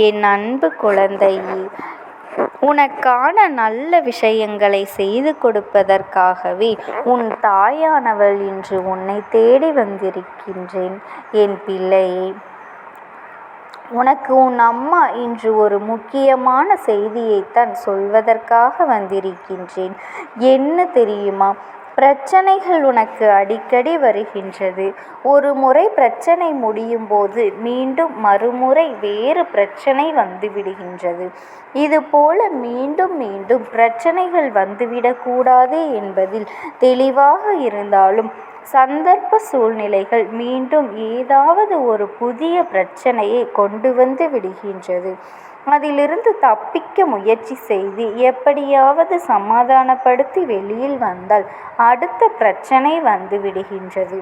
என் அன்பு குழந்தையே, உனக்கான நல்ல விஷயங்களை செய்து கொடுப்பதற்காகவே உன் தாயானவள் இன்று உன்னை தேடி வந்திருக்கின்றேன். என் பிள்ளையே, உனக்கு உன் அம்மா இன்று ஒரு முக்கியமான செய்தியைத்தான் சொல்வதற்காக வந்திருக்கின்றேன். என்ன தெரியுமா? பிரச்சனைகள் உனக்கு அடிக்கடி வருகின்றது. ஒரு முறை பிரச்சனை முடியும் போது மீண்டும் மறுமுறை வேறு பிரச்சனை வந்துவிடுகின்றது. இதுபோல மீண்டும் மீண்டும் பிரச்சனைகள் வந்துவிடக்கூடாது என்பதில் தெளிவாக இருந்தாலும் சந்தர்ப்ப சூழ்நிலைகள் மீண்டும் ஏதாவது ஒரு புதிய பிரச்சனையை கொண்டு வந்து விடுகின்றது. அதிலிருந்து தப்பிக்க முயற்சி செய்து எப்படியாவது சமாதானப்படுத்தி வெளியில் வந்தால் அடுத்த பிரச்சனை வந்து விடுகின்றது.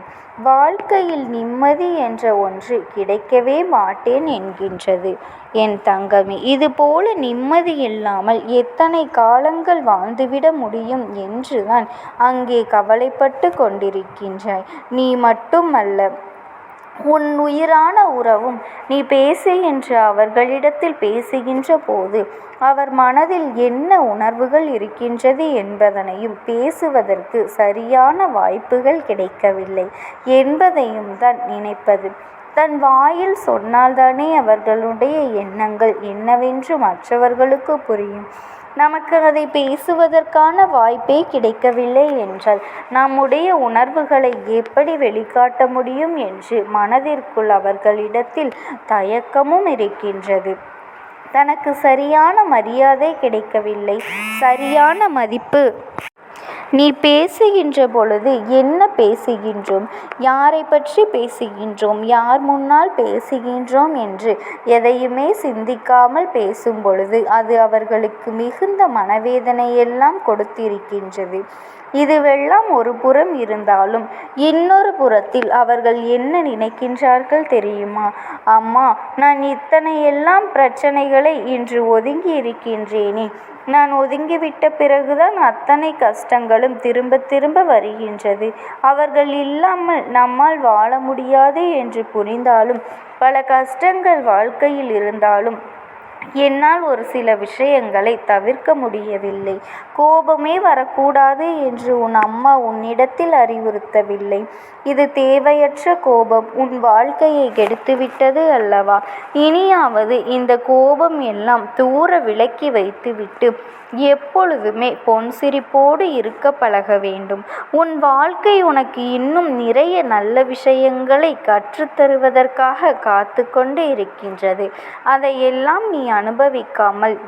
வாழ்க்கையில் நிம்மதி என்ற ஒன்று கிடைக்கவே மாட்டேன் என்கின்றது. என் தங்கமே, இதுபோல நிம்மதி இல்லாமல் எத்தனை காலங்கள் வாழ்ந்துவிட முடியும் என்றுதான் அங்கே கவலைப்பட்டு கொண்டிருக்கின்றாய். நீ மட்டுமல்ல, உன் உயிரான உறவும். நீ பேசு என்று அவர்களிடத்தில் பேசுகின்ற போது அவர் மனதில் என்ன உணர்வுகள் இருக்கின்றது என்பதனையும் பேசுவதற்கு சரியான வாய்ப்புகள் கிடைக்கவில்லை என்பதையும் தான் நினைப்பது. தன் வாயில் சொன்னால்தானே அவர்களுடைய எண்ணங்கள் என்னவென்று மற்றவர்களுக்கு புரியும். நமக்கு அதை பேசுவதற்கான வாய்ப்பே கிடைக்கவில்லை என்றால் நம்முடைய உணர்வுகளை எப்படி வெளிக்காட்ட முடியும் என்று மனதிற்குள் அவர்களிடத்தில் தயக்கமும் இருக்கின்றது. தனக்கு சரியான மரியாதை கிடைக்கவில்லை, சரியான மதிப்பு. நீ பேசுகின்ற பொழுது என்ன பேசுகின்றோம், யாரை பற்றி பேசுகின்றோம், யார் முன்னால் பேசுகின்றோம் என்று எதையுமே சிந்திக்காமல் பேசும் பொழுது அது அவர்களுக்கு மிகுந்த மனவேதனையெல்லாம் கொடுத்திருக்கின்றது. இதுவெல்லாம் ஒரு புறம் இருந்தாலும் இன்னொரு புறத்தில் அவர்கள் என்ன நினைக்கின்றார்கள் தெரியுமா? அம்மா, நான் இத்தனையெல்லாம் பிரச்சனைகளை இன்று ஒதுங்கி இருக்கின்றேனே, நான் ஒதுங்கிவிட்ட பிறகுதான் அத்தனை கஷ்டங்களும் திரும்ப திரும்ப வருகின்றது. அவர்கள் இல்லாமல் நம்மால் வாழ முடியாது என்று புரிந்தாலும், பல கஷ்டங்கள் வாழ்க்கையில் இருந்தாலும் என்னால் ஒரு சில விஷயங்களை தவிர்க்க முடியவில்லை. கோபமே வரக்கூடாது என்று உன் அம்மா உன்னிடத்தில் அறிவுறுத்தவில்லை. இது தேவையற்ற கோபம் உன் வாழ்க்கையை கெடுத்துவிட்டது அல்லவா? இனியாவது இந்த கோபம் எல்லாம் தூர விலக்கி வைத்துவிட்டு எப்பொழுதுமே பொன் சிரிப்போடு இருக்க பழக வேண்டும். உன் வாழ்க்கை உனக்கு இன்னும் நிறைய நல்ல விஷயங்களை கற்றுத்தருவதற்காக காத்து கொண்டு இருக்கின்றது. அதையெல்லாம் நீ அனுபவிக்காமல்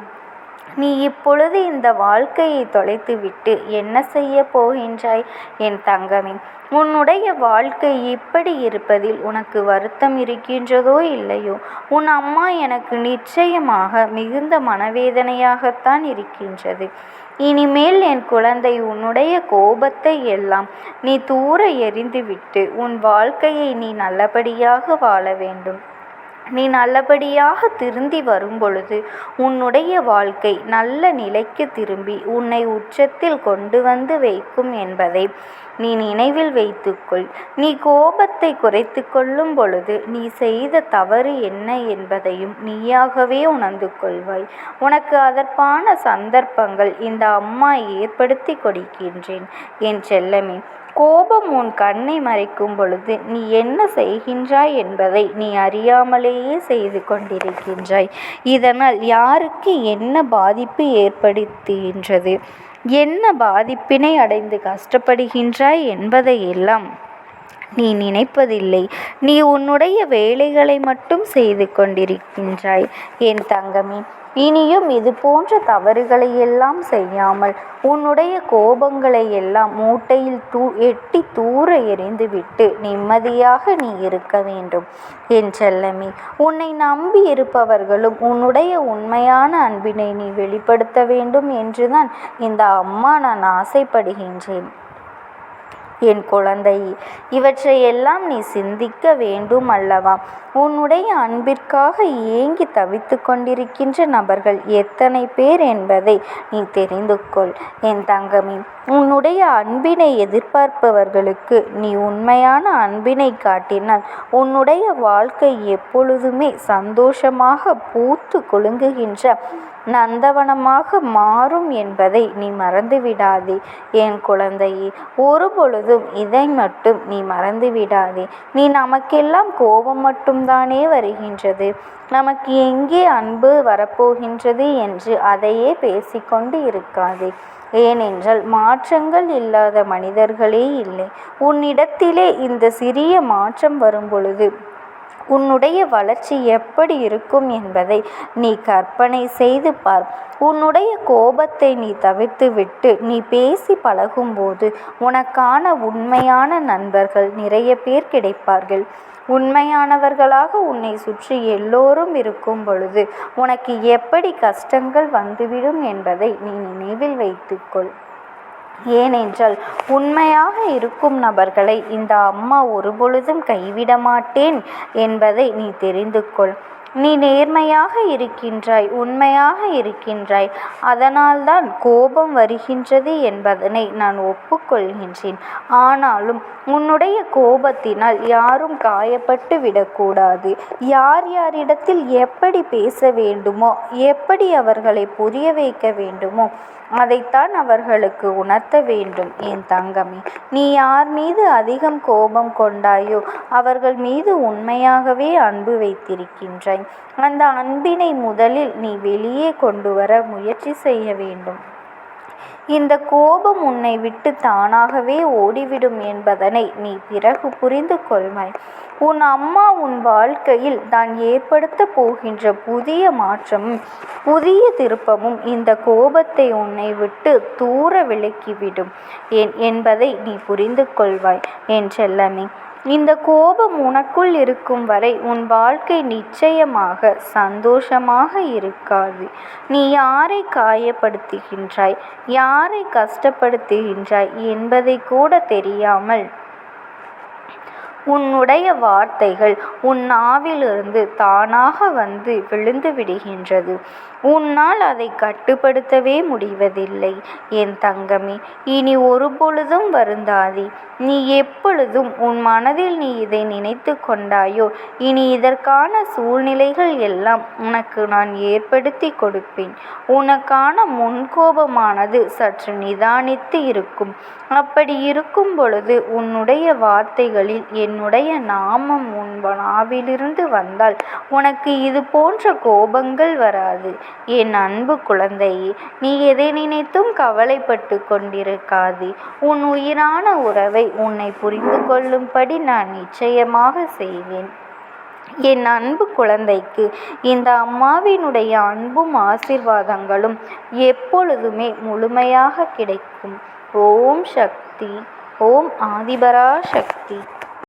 நீ இப்பொழுது இந்த வாழ்க்கையை தொலைத்துவிட்டு என்ன செய்ய போகின்றாய்? என் தங்கமே, உன்னுடைய வாழ்க்கை இப்படி இருப்பதில் உனக்கு வருத்தம் இருக்கின்றதோ இல்லையோ, உன் அம்மா எனக்கு நிச்சயமாக மிகுந்த மனவேதனையாகத்தான் இருக்கின்றது. இனிமேல் என் குழந்தை, உன்னுடைய கோபத்தை எல்லாம் நீ தூர எறிந்துவிட்டு உன் வாழ்க்கையை நீ நல்லபடியாக வாழ வேண்டும். நீ நல்லபடியாக திருந்தி வரும்பொழுது உன்னுடைய வாழ்க்கை நல்ல நிலைக்கு திரும்பி உன்னை உச்சத்தில் கொண்டு வந்து வைக்கும் என்பதை நீ நினைவில் வைத்துக்கொள். நீ கோபத்தை குறைத்து கொள்ளும் பொழுது நீ செய்த தவறு என்ன என்பதையும் நீயாகவே உணர்ந்து கொள்வாய். உனக்கு அதற்கான சந்தர்ப்பங்கள் இந்த அம்மா ஏற்படுத்தி கொடுக்கின்றேன். என் செல்லமே, கோபம் உன் கண்ணை மறைக்கும் பொழுது நீ என்ன செய்கின்றாய் என்பதை நீ அறியாமலேயே செய்து கொண்டிருக்கின்றாய். இதனால் யாருக்கு என்ன பாதிப்பு ஏற்படுத்துகின்றது, என்ன பாதிப்பினை அடைந்து கஷ்டப்படுகின்றாய் என்பதையெல்லாம் நீ நினைப்பதில்லை. நீ உன்னுடைய வேலைகளை மட்டும் செய்து கொண்டிருக்கின்றாய். என் தங்கமே, இனியும் இது போன்ற தவறுகளை எல்லாம் செய்யாமல் உன்னுடைய கோபங்களை எல்லாம் மூட்டையில் எட்டி தூர எறிந்துவிட்டு நிம்மதியாக நீ இருக்க வேண்டும். என் செல்லமே, உன்னை நம்பி இருப்பவர்களும் உன்னுடைய உண்மையான அன்பினை நீ வெளிப்படுத்த வேண்டும் என்றுதான் இந்த அம்மா நான் ஆசைப்படுகின்றேன். என் குழந்தை, இவற்றையெல்லாம் நீ சிந்திக்க வேண்டும் அல்லவா? உன்னுடைய அன்பிற்காக ஏங்கி தவித்து கொண்டிருக்கின்ற நபர்கள் எத்தனை பேர் என்பதை நீ தெரிந்து கொள். என் தங்கமே, உன்னுடைய அன்பினை எதிர்பார்ப்பவர்களுக்கு நீ உண்மையான அன்பினை காட்டினால் உன்னுடைய வாழ்க்கை எப்பொழுதுமே சந்தோஷமாக பூத்து குலுங்குகின்ற நந்தவனமாக மாறும் என்பதை நீ மறந்துவிடாதே. என் குழந்தையே, ஒரு பொழுதும் இதை மட்டும் நீ மறந்துவிடாதே. நீ நமக்கெல்லாம் கோபம் மட்டும்தானே வருகின்றது, நமக்கு எங்கே அன்பு வரப்போகின்றது என்று அதையே பேசிக்கொண்டு இருக்காதே. ஏனென்றால் மாற்றங்கள் இல்லாத மனிதர்களே இல்லை. உன்னிடத்திலே இந்த சிறிய மாற்றம் வரும் பொழுது உன்னுடைய வளர்ச்சி எப்படி இருக்கும் என்பதை நீ கற்பனை செய்து பார். உன்னுடைய கோபத்தை நீ தவிர்த்துவிட்டு நீ பேசி பழகும்போது உனக்கான உண்மையான நண்பர்கள் நிறைய பேர் கிடைப்பார்கள். உண்மையானவர்களாக உன்னை சுற்றி எல்லோரும் இருக்கும் பொழுது உனக்கு எப்படி கஷ்டங்கள் வந்துவிடும் என்பதை நீ நினைவில் வைத்துக்கொள். ஏனென்றால் உண்மையாக இருக்கும் நபர்களை இந்த அம்மா ஒருபொழுதும் கைவிட மாட்டேன் என்பதை நீ தெரிந்து கொள். நீ நேர்மையாக இருக்கின்றாய், உண்மையாக இருக்கின்றாய், அதனால்தான் கோபம் வருகின்றது என்பதனை நான் ஒப்புக்கொள்கின்றேன். ஆனாலும் உன்னுடைய கோபத்தினால் யாரும் காயப்பட்டு விடக்கூடாது. யார் யாரிடத்தில் எப்படி பேச வேண்டுமோ, எப்படி அவர்களை புரிய வைக்க வேண்டுமோ அதைத்தான் அவர்களுக்கு உணர்த்த வேண்டும். என் தங்கமே, நீ யார் மீது அதிகம் கோபம் கொண்டாயோ அவர்கள் மீது உண்மையாகவே அன்பு வைத்திருக்கின்றாய். அந்த அன்பினை முதலில் நீ வெளியே கொண்டு வர முயற்சி செய்ய வேண்டும். இந்த கோபம் உன்னை விட்டு தானாகவே ஓடிவிடும் என்பதனை நீ பிறகு புரிந்து கொள்வாய். உன் அம்மா உன் வாழ்க்கையில் தான் ஏற்படுத்த போகின்ற புதிய மாற்றமும் புதிய திருப்பமும் இந்த கோபத்தை உன்னை விட்டு தூர விலக்கிவிடும் என்பதை நீ புரிந்து கொள்வாய். என் செல்லமே, இந்த கோபம் உனக்குள் இருக்கும் வரை உன் வாழ்க்கை நிச்சயமாக சந்தோஷமாக இருக்காது. நீ யாரை காயப்படுத்துகின்றாய், யாரை கஷ்டப்படுத்துகின்றாய் என்பதை கூட தெரியாமல் உன்னுடைய வார்த்தைகள் உன் நாவிலிருந்து தானாக வந்து விழுந்து விடுகின்றது. உன்னால் அதை கட்டுப்படுத்தவே முடிவதில்லை. என் தங்கமே, இனி ஒரு பொழுதும் வருந்தாதே. நீ எப்பொழுதும் உன் மனதில் நீ இதை நினைத்து கொண்டாயோ இனி இதற்கான சூழ்நிலைகள் எல்லாம் உனக்கு நான் ஏற்படுத்தி கொடுப்பேன். உனக்கான முன்கோபமானது சற்று நிதானித்து இருக்கும். அப்படி இருக்கும் பொழுது உன்னுடைய வார்த்தைகளில் என்னுடைய நாமம் உன் நாவிலிருந்து வந்தால் உனக்கு இது போன்ற கோபங்கள் வராது. என் அன்பு குழந்தையே, நீ எதை நினைத்தும் கவலைப்பட்டு கொண்டிருக்காதே. உன் உயிரான உறவை உன்னை புரிந்து கொள்ளும்படி நான் நிச்சயமாக செய்வேன். என் அன்பு குழந்தைக்கு இந்த அம்மாவினுடைய அன்பும் ஆசீர்வாதங்களும் எப்பொழுதுமே முழுமையாக கிடைக்கும். ஓம் சக்தி. ஓம் ஆதிபரா சக்தி.